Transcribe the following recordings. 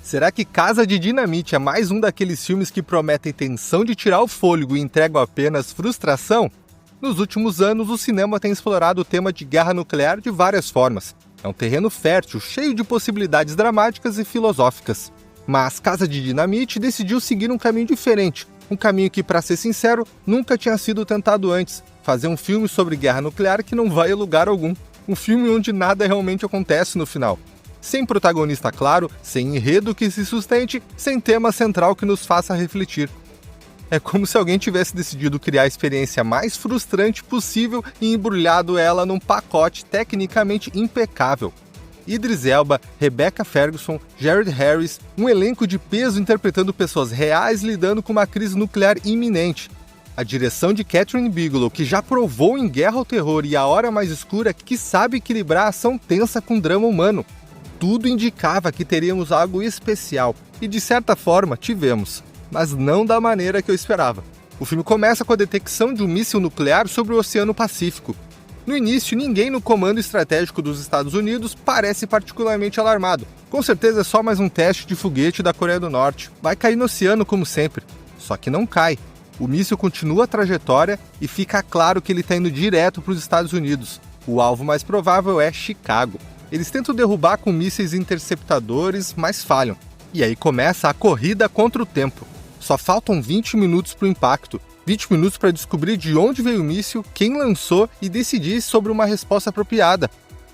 Será que Casa de Dinamite é mais um daqueles filmes que prometem tensão de tirar o fôlego e entregam apenas frustração? Nos últimos anos, o cinema tem explorado o tema de guerra nuclear de várias formas. É um terreno fértil, cheio de possibilidades dramáticas e filosóficas. Mas Casa de Dinamite decidiu seguir um caminho diferente. Um caminho que, para ser sincero, nunca tinha sido tentado antes. Fazer um filme sobre guerra nuclear que não vai a lugar algum. Um filme onde nada realmente acontece no final. Sem protagonista claro, sem enredo que se sustente, sem tema central que nos faça refletir. É como se alguém tivesse decidido criar a experiência mais frustrante possível e embrulhado ela num pacote tecnicamente impecável. Idris Elba, Rebecca Ferguson, Jared Harris, um elenco de peso interpretando pessoas reais lidando com uma crise nuclear iminente. A direção de Kathryn Bigelow, que já provou em Guerra ao Terror e A Hora Mais Escura que sabe equilibrar a ação tensa com drama humano. Tudo indicava que teríamos algo especial, e de certa forma tivemos, mas não da maneira que eu esperava. O filme começa com a detecção de um míssil nuclear sobre o Oceano Pacífico. No início, ninguém no comando estratégico dos Estados Unidos parece particularmente alarmado. Com certeza é só mais um teste de foguete da Coreia do Norte. Vai cair no oceano como sempre. Só que não cai. O míssil continua a trajetória e fica claro que ele está indo direto para os Estados Unidos. O alvo mais provável é Chicago. Eles tentam derrubar com mísseis interceptadores, mas falham. E aí começa a corrida contra o tempo. Só faltam 20 minutos para o impacto. 20 minutos para descobrir de onde veio o míssil, quem lançou e decidir sobre uma resposta apropriada.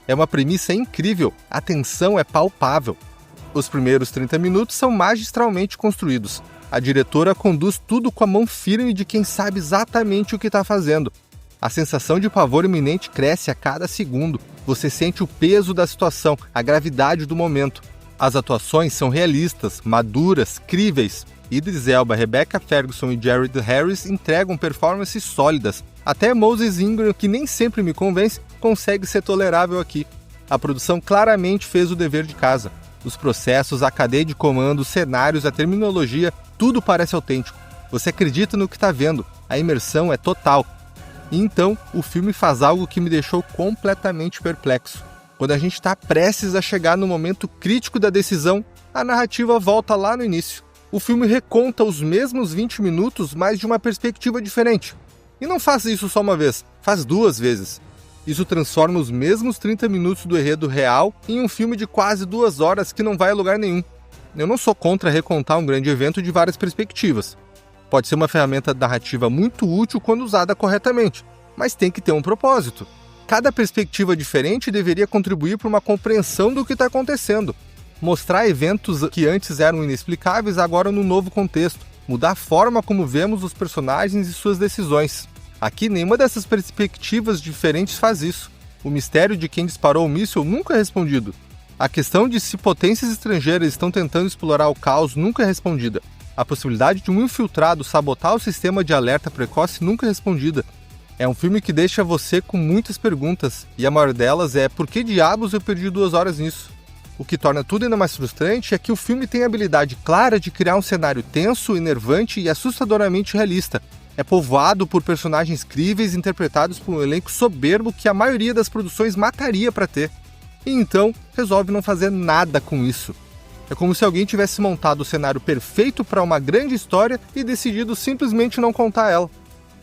É uma premissa incrível, a tensão é palpável. Os primeiros 30 minutos são magistralmente construídos. A diretora conduz tudo com a mão firme de quem sabe exatamente o que está fazendo. A sensação de pavor iminente cresce a cada segundo. Você sente o peso da situação, a gravidade do momento. As atuações são realistas, maduras, críveis. Idris Elba, Rebecca Ferguson e Jared Harris entregam performances sólidas. Até Moses Ingram, que nem sempre me convence, consegue ser tolerável aqui. A produção claramente fez o dever de casa. Os processos, a cadeia de comando, os cenários, a terminologia, tudo parece autêntico. Você acredita no que está vendo. A imersão é total. E então, o filme faz algo que me deixou completamente perplexo. Quando a gente está prestes a chegar no momento crítico da decisão, a narrativa volta lá no início. O filme reconta os mesmos 20 minutos, mas de uma perspectiva diferente. E não faz isso só uma vez, faz 2 vezes. Isso transforma os mesmos 30 minutos do enredo real em um filme de quase 2 horas que não vai a lugar nenhum. Eu não sou contra recontar um grande evento de várias perspectivas. Pode ser uma ferramenta narrativa muito útil quando usada corretamente, mas tem que ter um propósito. Cada perspectiva diferente deveria contribuir para uma compreensão do que está acontecendo. Mostrar eventos que antes eram inexplicáveis agora num novo contexto. Mudar a forma como vemos os personagens e suas decisões. Aqui, nenhuma dessas perspectivas diferentes faz isso. O mistério de quem disparou o míssil nunca é respondido. A questão de se potências estrangeiras estão tentando explorar o caos nunca é respondida. A possibilidade de um infiltrado sabotar o sistema de alerta precoce nunca é respondida. É um filme que deixa você com muitas perguntas, e a maior delas é: por que diabos eu perdi 2 horas nisso? O que torna tudo ainda mais frustrante é que o filme tem a habilidade clara de criar um cenário tenso, enervante e assustadoramente realista. É povoado por personagens críveis interpretados por um elenco soberbo que a maioria das produções mataria para ter. E então, resolve não fazer nada com isso. É como se alguém tivesse montado o cenário perfeito para uma grande história e decidido simplesmente não contar ela.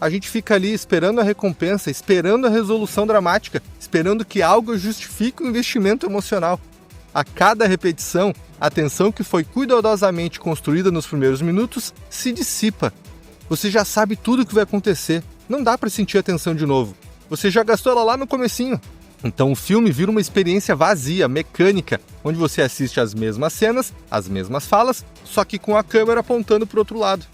A gente fica ali esperando a recompensa, esperando a resolução dramática, esperando que algo justifique o investimento emocional. A cada repetição, a tensão que foi cuidadosamente construída nos primeiros minutos se dissipa. Você já sabe tudo o que vai acontecer, não dá para sentir a tensão de novo. Você já gastou ela lá no comecinho. Então o filme vira uma experiência vazia, mecânica, onde você assiste as mesmas cenas, as mesmas falas, só que com a câmera apontando para o outro lado.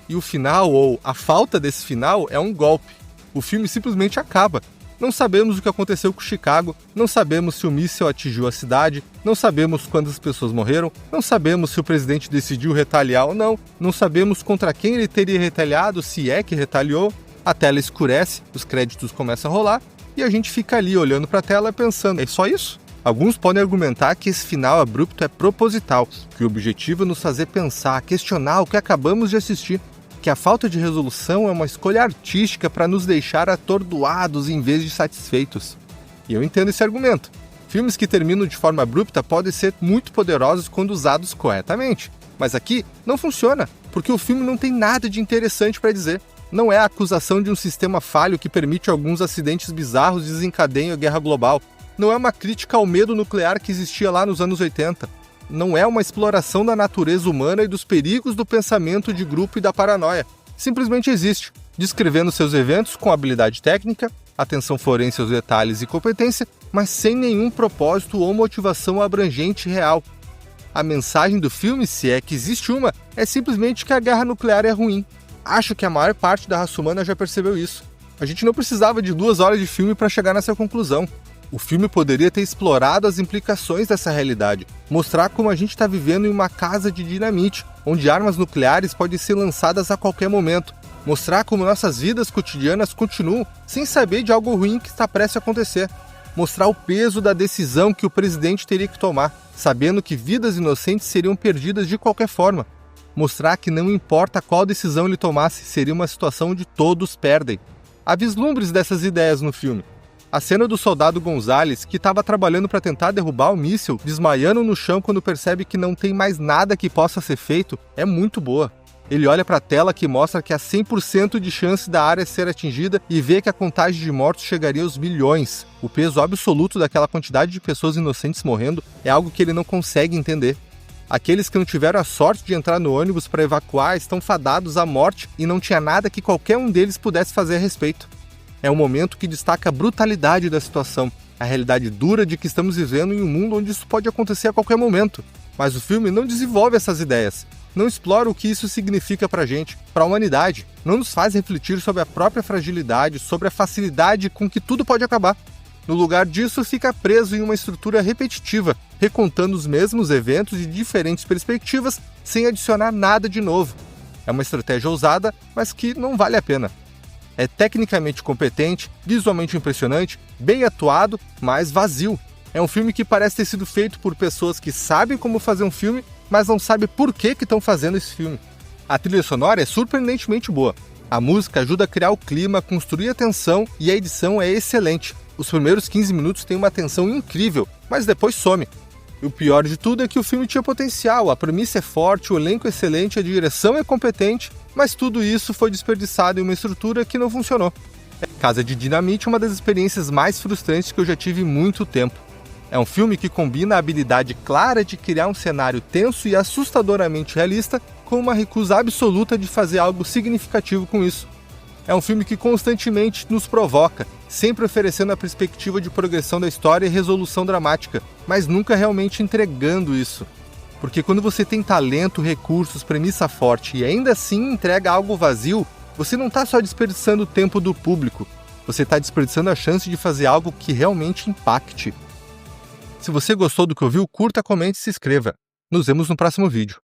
E o final, ou a falta desse final, é um golpe. O filme simplesmente acaba. Não sabemos o que aconteceu com Chicago, não sabemos se o míssil atingiu a cidade, não sabemos quantas pessoas morreram, não sabemos se o presidente decidiu retaliar ou não, não sabemos contra quem ele teria retaliado, se é que retaliou. A tela escurece, os créditos começam a rolar, e a gente fica ali olhando para a tela pensando: é só isso? Alguns podem argumentar que esse final abrupto é proposital, que o objetivo é nos fazer pensar, questionar o que acabamos de assistir, que a falta de resolução é uma escolha artística para nos deixar atordoados em vez de satisfeitos. E eu entendo esse argumento. Filmes que terminam de forma abrupta podem ser muito poderosos quando usados corretamente. Mas aqui não funciona, porque o filme não tem nada de interessante para dizer. Não é a acusação de um sistema falho que permite alguns acidentes bizarros desencadeiem a guerra global. Não é uma crítica ao medo nuclear que existia lá nos anos 80. Não é uma exploração da natureza humana e dos perigos do pensamento de grupo e da paranoia. Simplesmente existe, descrevendo seus eventos com habilidade técnica, atenção forense aos detalhes e competência, mas sem nenhum propósito ou motivação abrangente e real. A mensagem do filme, se é que existe uma, é simplesmente que a guerra nuclear é ruim. Acho que a maior parte da raça humana já percebeu isso. A gente não precisava de 2 horas de filme para chegar nessa conclusão. O filme poderia ter explorado as implicações dessa realidade, mostrar como a gente está vivendo em uma casa de dinamite, onde armas nucleares podem ser lançadas a qualquer momento, mostrar como nossas vidas cotidianas continuam sem saber de algo ruim que está prestes a acontecer, mostrar o peso da decisão que o presidente teria que tomar, sabendo que vidas inocentes seriam perdidas de qualquer forma, mostrar que não importa qual decisão ele tomasse, seria uma situação onde todos perdem. Há vislumbres dessas ideias no filme. A cena do soldado Gonzalez, que estava trabalhando para tentar derrubar o míssil, desmaiando no chão quando percebe que não tem mais nada que possa ser feito, é muito boa. Ele olha para a tela que mostra que há 100% de chance da área ser atingida e vê que a contagem de mortos chegaria aos milhões. O peso absoluto daquela quantidade de pessoas inocentes morrendo é algo que ele não consegue entender. Aqueles que não tiveram a sorte de entrar no ônibus para evacuar estão fadados à morte e não tinha nada que qualquer um deles pudesse fazer a respeito. É um momento que destaca a brutalidade da situação, a realidade dura de que estamos vivendo em um mundo onde isso pode acontecer a qualquer momento. Mas o filme não desenvolve essas ideias, não explora o que isso significa pra gente, pra humanidade, não nos faz refletir sobre a própria fragilidade, sobre a facilidade com que tudo pode acabar. No lugar disso, fica preso em uma estrutura repetitiva, recontando os mesmos eventos de diferentes perspectivas, sem adicionar nada de novo. É uma estratégia ousada, mas que não vale a pena. É tecnicamente competente, visualmente impressionante, bem atuado, mas vazio. É um filme que parece ter sido feito por pessoas que sabem como fazer um filme, mas não sabem por que estão fazendo esse filme. A trilha sonora é surpreendentemente boa. A música ajuda a criar o clima, construir a tensão e a edição é excelente. Os primeiros 15 minutos têm uma tensão incrível, mas depois some. E o pior de tudo é que o filme tinha potencial, a premissa é forte, o elenco é excelente, a direção é competente, mas tudo isso foi desperdiçado em uma estrutura que não funcionou. Casa de Dinamite é uma das experiências mais frustrantes que eu já tive em muito tempo. É um filme que combina a habilidade clara de criar um cenário tenso e assustadoramente realista com uma recusa absoluta de fazer algo significativo com isso. É um filme que constantemente nos provoca, sempre oferecendo a perspectiva de progressão da história e resolução dramática, mas nunca realmente entregando isso. Porque quando você tem talento, recursos, premissa forte e ainda assim entrega algo vazio, você não está só desperdiçando o tempo do público, você está desperdiçando a chance de fazer algo que realmente impacte. Se você gostou do que ouviu, curta, comente e se inscreva. Nos vemos no próximo vídeo.